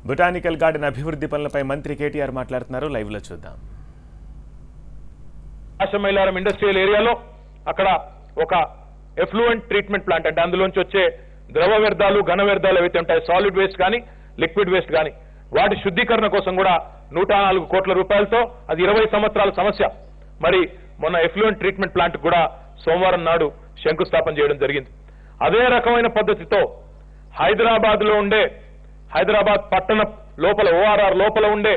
Botanical garden అభివృద్ధి పనులపై మంత్రి కేటీఆర్ మాట్లాడుతున్నారు. లైవ్ లో చూద్దాం. ఆశమైలారం ఇండస్ట్రియల్ ఏరియాలో అక్కడ ఒక ఎఫ్లూయెంట్ ట్రీట్మెంట్ ప్లాంట్ అంటే అందులోంచి వచ్చే ద్రవ వ్యర్థాలు ఘన వ్యర్థాలు ఏవైతే ఉంటాయి సాలిడ్ వేస్ట్ కానీ లిక్విడ్ వేస్ట్ కానీ వాటి శుద్ధీకరణ కోసం కూడా 104 కోట్ల రూపాయలతో అది 20 సంవత్సరాల సమస్య. మరి మొన్న ఎఫ్లూయెంట్ ట్రీట్మెంట్ ప్లాంట్ కూడా సోమవారం నాడు శంకుస్థాపన చేయడం జరిగింది. అదే రకమైన పద్ధతితో హైదరాబాద్ పట్టణ లోపల ఓఆర్ఆర్ లోపల ఉండే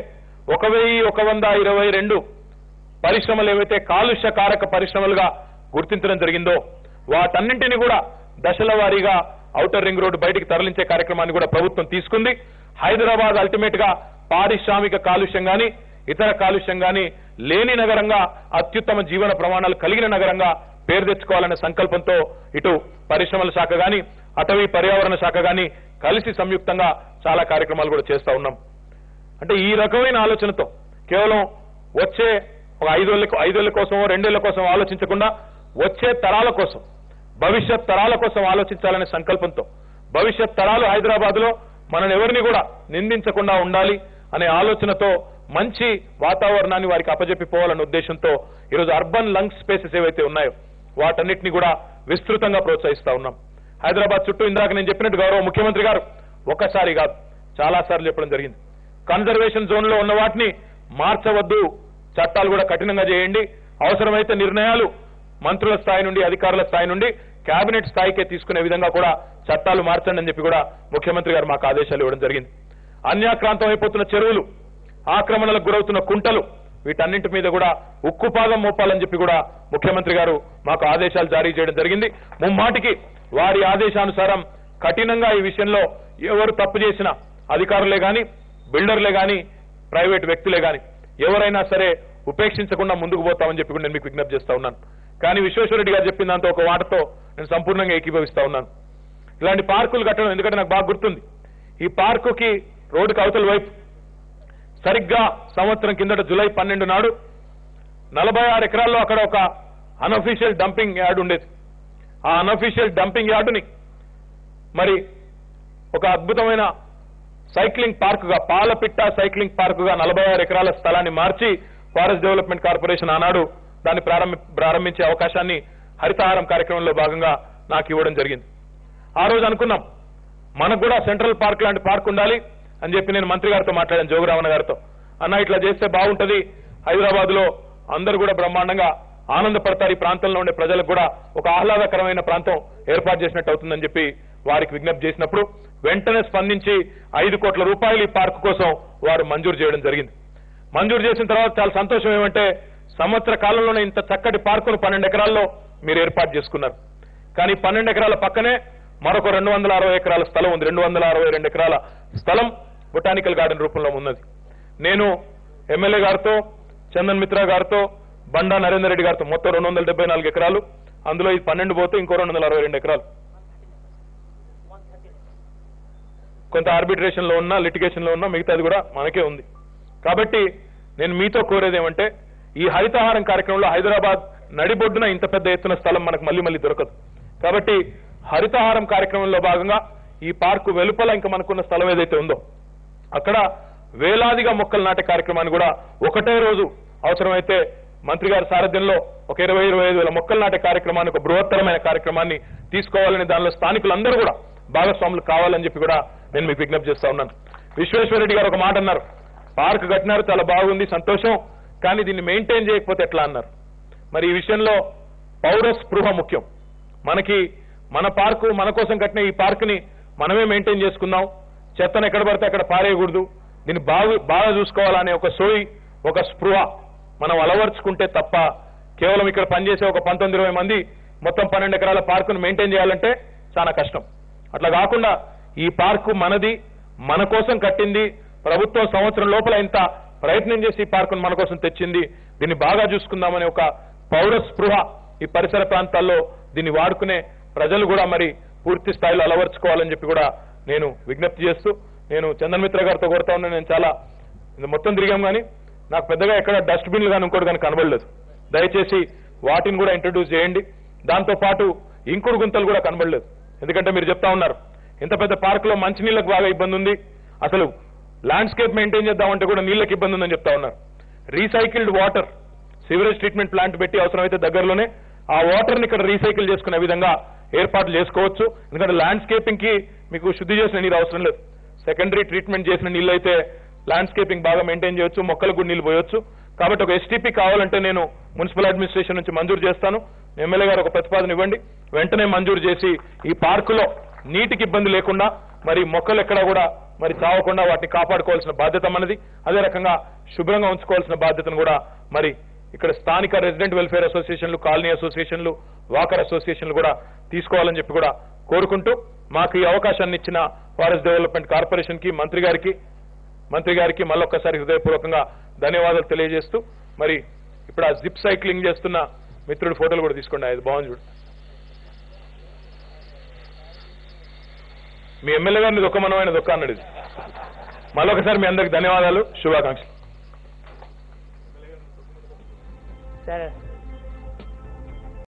1122 పరిశ్రమలు ఏవైతే కాలుష్య కారక పరిశ్రమలుగా గుర్తించడం జరిగిందో వాటన్నింటినీ కూడా దశల వారీగా ఔటర్ రింగ్ రోడ్డు బయటికి తరలించే కార్యక్రమాన్ని కూడా ప్రభుత్వం తీసుకుంది. హైదరాబాద్ అల్టిమేట్ గా పారిశ్రామిక కాలుష్యం గాని ఇతర కాలుష్యం గాని లేని నగరంగా అత్యుత్తమ జీవన ప్రమాణాలు కలిగిన నగరంగా పేరు తెచ్చుకోవాలనే సంకల్పంతో ఇటు పరిశ్రమల శాఖ గాని అటవీ పర్యావరణ శాఖ గాని కలిసి సంయుక్తంగా చాలా కార్యక్రమాలు కూడా చేస్తా ఉన్నాం. అంటే ఈ రకమైన ఆలోచనతో కేవలం వచ్చే ఒక 5 ఏళ్ల కోసమో 2 ఏళ్ల కోసం ఆలోచించకుండా వచ్చే తరాల కోసం భవిష్యత్ తరాల కోసం ఆలోచించాలనే సంకల్పంతో భవిష్యత్ తరాలు హైదరాబాద్ లో మనల్ని ఎవరిని కూడా నిందించకుండా ఉండాలి అనే ఆలోచనతో మంచి వాతావరణాన్ని వారికి అప్పజెప్పిపోవాలనే ఉద్దేశంతో ఈరోజు అర్బన్ లంగ్ స్పేసెస్ ఏవైతే ఉన్నాయో వాటన్నిటిని కూడా విస్తృతంగా ప్రోత్సహిస్తా ఉన్నాం. హైదరాబాద్ చుట్టూ ఇందాక నేను చెప్పినట్టు గౌరవ ముఖ్యమంత్రి గారు ఒకసారి కాదు చాలా సార్లు చెప్పడం జరిగింది. కన్జర్వేషన్ జోన్ లో ఉన్న వాటిని మార్చవద్దు, చట్టాలు కూడా కఠినంగా చేయండి, అవసరమైతే నిర్ణయాలు మంత్రుల స్థాయి నుండి అధికారుల స్థాయి నుండి కేబినెట్ స్థాయికే తీసుకునే విధంగా కూడా చట్టాలు మార్చండి అని చెప్పి కూడా ముఖ్యమంత్రి గారు మాకు ఆదేశాలు ఇవ్వడం జరిగింది. అన్యాక్రాంతం అయిపోతున్న చెరువులు, ఆక్రమణలకు గురవుతున్న కుంటలు వీటన్నింటి మీద కూడా ఉక్కుపాదం మోపాలని చెప్పి కూడా ముఖ్యమంత్రి గారు మాకు ఆదేశాలు జారీ చేయడం జరిగింది. ముమ్మాటికి వారి ఆదేశానుసారం కఠినంగా ఈ విషయంలో ఎవరు తప్పు చేసినా అధికారులే గాని బిల్డర్లే గాని ప్రైవేట్ వ్యక్తులే గాని ఎవరైనా సరే ఉపేక్షించకుండా ముందుకు పోతామని చెప్పి కూడా నేను మీకు విజ్ఞప్తి చేస్తా ఉన్నాను. కానీ విశ్వేశ్వరరెడ్డి గారు చెప్పిన దాంతో ఒక మాటతో నేను సంపూర్ణంగా ఏకీభవిస్తా ఉన్నాను. ఇలాంటి పార్కులు కట్టడం ఎందుకంటే నాకు బాగా గుర్తుంది. ఈ పార్కుకి రోడ్డుకి అవతల వైపు సరిగ్గా సంవత్సరం కిందట జూలై 12 నాడు 46 ఎకరాల్లో అక్కడ ఒక అన్అఫీషియల్ డంపింగ్ యార్డ్ ఉండేది. ఆ అన్అఫీషియల్ డంపింగ్ యార్డుని మరి ఒక అద్భుతమైన సైక్లింగ్ పార్కుగా పాలపిట్ట సైక్లింగ్ పార్కుగా 46 ఎకరాల స్థలాన్ని మార్చి ఫారెస్ట్ డెవలప్మెంట్ కార్పొరేషన్ ఆనాడు దాన్ని ప్రారంభించే అవకాశాన్ని హరితహారం కార్యక్రమంలో భాగంగా నాకు ఇవ్వడం జరిగింది. ఆ రోజు అనుకున్నాం మనకు కూడా సెంట్రల్ పార్క్ లాంటి పార్క్ ఉండాలి అని చెప్పి నేను మంత్రి గారితో మాట్లాడాను, జోగురామన్న గారితో. అన్న ఇట్లా చేస్తే బాగుంటది, హైదరాబాద్ లో అందరూ కూడా బ్రహ్మాండంగా ఆనందపడతారు, ఈ ప్రాంతంలో ఉండే ప్రజలకు కూడా ఒక ఆహ్లాదకరమైన ప్రాంతం ఏర్పాటు చేసినట్టు అవుతుందని చెప్పి వారికి విజ్ఞప్తి చేసినప్పుడు వెంటనే స్పందించి 5 కోట్ల రూపాయలు ఈ పార్కు కోసం వారు మంజూరు చేయడం జరిగింది. మంజూరు చేసిన తర్వాత చాలా సంతోషం ఏమంటే సంవత్సర కాలంలోనే ఇంత చక్కటి పార్కును 12 ఎకరాల్లో మీరు ఏర్పాటు చేసుకున్నారు. కానీ 12 ఎకరాల పక్కనే మరొక 260 ఎకరాల స్థలం ఉంది. 262 ఎకరాల స్థలం బొటానికల్ గార్డెన్ రూపంలో ఉన్నది. నేను ఎమ్మెల్యే గారితో చందన్ మిత్రా గారితో బండా నరేందర్ రెడ్డి గారితో మొత్తం 274 ఎకరాలు, అందులో ఇది 12 పోతే ఇంకో 262 ఎకరాలు కొంత ఆర్బిట్రేషన్ లో ఉన్నా లిటిగేషన్ లో ఉన్నా మిగతాది కూడా మనకే ఉంది. కాబట్టి నేను మీతో కోరేది ఏమంటే ఈ హరితహారం కార్యక్రమంలో హైదరాబాద్ నడిబొడ్డున ఇంత పెద్ద ఎత్తున స్థలం మనకు మళ్ళీ దొరకదు. కాబట్టి హరితహారం కార్యక్రమంలో భాగంగా ఈ పార్కు వెలుపల ఇంకా మనకున్న స్థలం ఏదైతే ఉందో అక్కడ వేలాదిగా మొక్కలు నాటే కార్యక్రమాన్ని కూడా ఒకటే రోజు అవసరమైతే మంత్రి గారి సారథ్యంలో ఒక 20-25 వేల మొక్కలు నాటే కార్యక్రమాన్ని ఒక బృహత్తరమైన కార్యక్రమాన్ని తీసుకోవాలని దానిలో స్థానికులందరూ కూడా భాగస్వాములు కావాలని చెప్పి కూడా నేను మీకు విజ్ఞప్తి చేస్తా ఉన్నాను. విశ్వేశ్వరరెడ్డి గారు ఒక మాట అన్నారు, పార్క్ కట్టినారు చాలా బాగుంది సంతోషం, కానీ దీన్ని మెయింటైన్ చేయకపోతే ఎట్లా అన్నారు. మరి ఈ విషయంలో పౌర స్పృహ ముఖ్యం. మన పార్కు మన కోసం కట్టిన ఈ పార్కుని మనమే మెయింటైన్ చేసుకుందాం, చెత్తను ఎక్కడ పడితే అక్కడ పారేయకూడదు, దీన్ని బాగా చూసుకోవాలనే ఒక సోయి ఒక స్పృహ మనం అలవర్చుకుంటే తప్ప కేవలం ఇక్కడ పనిచేసే ఒక 19-20 మంది మొత్తం 12 ఎకరాల పార్కును మెయింటైన్ చేయాలంటే చాలా కష్టం. అట్లా కాకుండా ఈ పార్కు మనది, మన కోసం కట్టింది, ప్రభుత్వం సంవత్సరం లోపల ఇంత ప్రయత్నం చేసి ఈ పార్కును మన కోసం తెచ్చింది, దీన్ని బాగా చూసుకుందామనే ఒక పౌర స్పృహ ఈ పరిసర ప్రాంతాల్లో దీన్ని వాడుకునే ప్రజలు కూడా మరి పూర్తి స్థాయిలో అలవర్చుకోవాలని చెప్పి కూడా నేను విజ్ఞప్తి చేస్తూ నేను చందన్ మిత్ర గారితో కోరుతా ఉన్నాను. నేను చాలా మొత్తం తిరిగాం కానీ నాకు పెద్దగా ఎక్కడ డస్ట్బిన్లు కానీ ఇంకోటి కానీ కనబడలేదు. దయచేసి వాటిని కూడా ఇంట్రడ్యూస్ చేయండి. దాంతో పాటు ఇంకుడు గుంతలు కూడా కనబడలేదు. ఎందుకంటే మీరు చెప్తా ఉన్నారు ఇంత పెద్ద పార్కులో మంచినీళ్ళకు బాగా ఇబ్బంది ఉంది, అసలు ల్యాండ్స్కేప్ మెయింటైన్ చేద్దామంటే కూడా నీళ్ళకి ఇబ్బంది ఉందని చెప్తా ఉన్నారు. Recycled water sewerage treatment plant పెట్టి అవసరమైతే దగ్గరలోనే ఆ వాటర్ని ఇక్కడ రీసైకిల్ చేసుకునే విధంగా ఏర్పాట్లు చేసుకోవచ్చు. ఎందుకంటే ల్యాండ్స్కేపింగ్ కి మీకు శుద్ధి చేసిన నీరు అవసరం లేదు. సెకండరీ ట్రీట్మెంట్ చేసిన నీళ్ళు అయితే ల్యాండ్స్కేపింగ్ బాగా మెయింటైన్ చేయొచ్చు, మొక్కలకు కూడా నీళ్ళు పోయొచ్చు. కాబట్టి ఒక ఎస్టీపీ కావాలంటే నేను మున్సిపల్ అడ్మినిస్ట్రేషన్ నుంచి మంజూరు చేస్తాను. ఎమ్మెల్యే గారు ఒక ప్రతిపాదన ఇవ్వండి, వెంటనే మంజూరు చేసి ఈ పార్కులో నీటికి ఇబ్బంది లేకుండా మరి మొక్కలు ఎక్కడా కూడా మరి చావకుండా వాటిని కాపాడుకోవాల్సిన బాధ్యత మనది. అదే రకంగా శుభ్రంగా ఉంచుకోవాల్సిన బాధ్యతను కూడా మరి ఇక్కడ స్థానిక రెసిడెంట్ వెల్ఫేర్ అసోసియేషన్లు, కాలనీ అసోసియేషన్లు, వాకర్ అసోసియేషన్లు కూడా తీసుకోవాలని చెప్పి కూడా కోరుకుంటూ మాకు ఈ అవకాశాన్ని ఇచ్చిన ఫారెస్ట్ డెవలప్మెంట్ కార్పొరేషన్ కి మంత్రి గారికి మళ్ళొక్కసారి హృదయపూర్వకంగా ధన్యవాదాలు తెలియజేస్తూ మరి ఇప్పుడు ఆ జిప్ సైక్లింగ్ చేస్తున్న మిత్రుడి ఫోటోలు కూడా తీసుకోండి. అది బాగుంది చూడు. మీ ఎమ్మెల్యే గారిని దొక్కమనం ఆయన దొక్క అన్నాడు. ఇది మళ్ళొకసారి మీ అందరికి ధన్యవాదాలు, శుభాకాంక్షలు. సరే.